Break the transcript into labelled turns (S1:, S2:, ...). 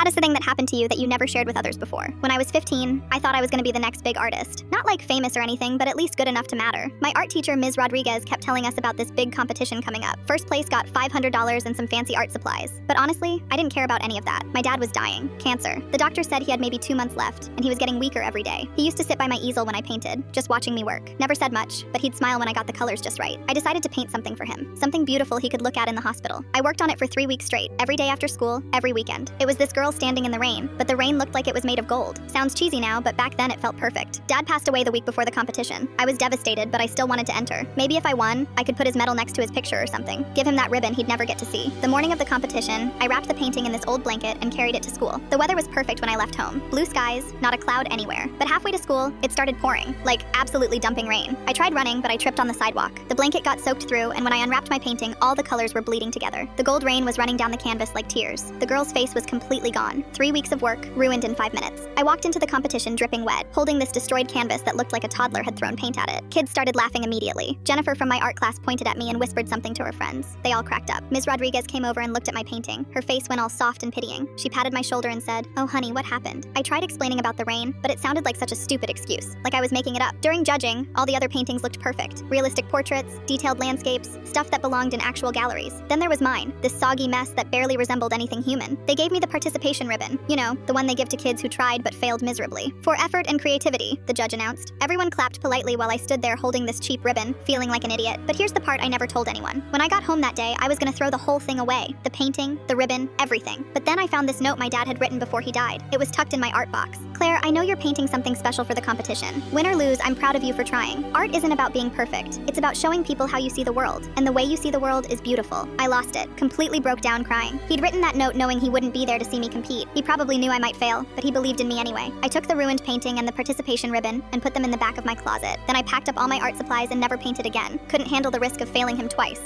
S1: Saddest thing that happened to you that you never shared with others before. When I was 15, I thought I was gonna be the next big artist. Not like famous or anything, but at least good enough to matter. My art teacher, Ms. Rodriguez, kept telling us about this big competition coming up. First place got $500 and some fancy art supplies. But honestly, I didn't care about any of that. My dad was dying. Cancer. The doctor said he had maybe 2 months left, and he was getting weaker every day. He used to sit by my easel when I painted, just watching me work. Never said much, but he'd smile when I got the colors just right. I decided to paint something for him. Something beautiful he could look at in the hospital. I worked on it for 3 weeks straight, every day after school, every weekend. It was this girl standing in the rain, but the rain looked like it was made of gold. Sounds cheesy now, but back then it felt perfect. Dad passed away the week before the competition. I was devastated, but I still wanted to enter. Maybe if I won, I could put his medal next to his picture or something. Give him that ribbon he'd never get to see. The morning of the competition, I wrapped the painting in this old blanket and carried it to school. The weather was perfect when I left home. Blue skies, not a cloud anywhere. But halfway to school, it started pouring, like absolutely dumping rain. I tried running, but I tripped on the sidewalk. The blanket got soaked through, and when I unwrapped my painting, all the colors were bleeding together. The gold rain was running down the canvas like tears. The girl's face was completely gone. 3 weeks of work, ruined in 5 minutes. I walked into the competition dripping wet, holding this destroyed canvas that looked like a toddler had thrown paint at it. Kids started laughing immediately. Jennifer from my art class pointed at me and whispered something to her friends. They all cracked up. Ms. Rodriguez came over and looked at my painting. Her face went all soft and pitying. She patted my shoulder and said, "Oh honey, what happened?" I tried explaining about the rain, but it sounded like such a stupid excuse, like I was making it up. During judging, all the other paintings looked perfect. Realistic portraits, detailed landscapes, stuff that belonged in actual galleries. Then there was mine, this soggy mess that barely resembled anything human. They gave me the participation ribbon, you know, the one they give to kids who tried but failed miserably. "For effort and creativity," the judge announced. Everyone clapped politely while I stood there holding this cheap ribbon, feeling like an idiot. But here's the part I never told anyone. When I got home that day, I was gonna throw the whole thing away. The painting, the ribbon, everything. But then I found this note my dad had written before he died. It was tucked in my art box. "Claire, I know you're painting something special for the competition. Win or lose, I'm proud of you for trying. Art isn't about being perfect. It's about showing people how you see the world. And the way you see the world is beautiful." I lost it, completely broke down crying. He'd written that note knowing he wouldn't be there to see me compete. He probably knew I might fail, but he believed in me anyway. I took the ruined painting and the participation ribbon and put them in the back of my closet. Then I packed up all my art supplies and never painted again. Couldn't handle the risk of failing him twice.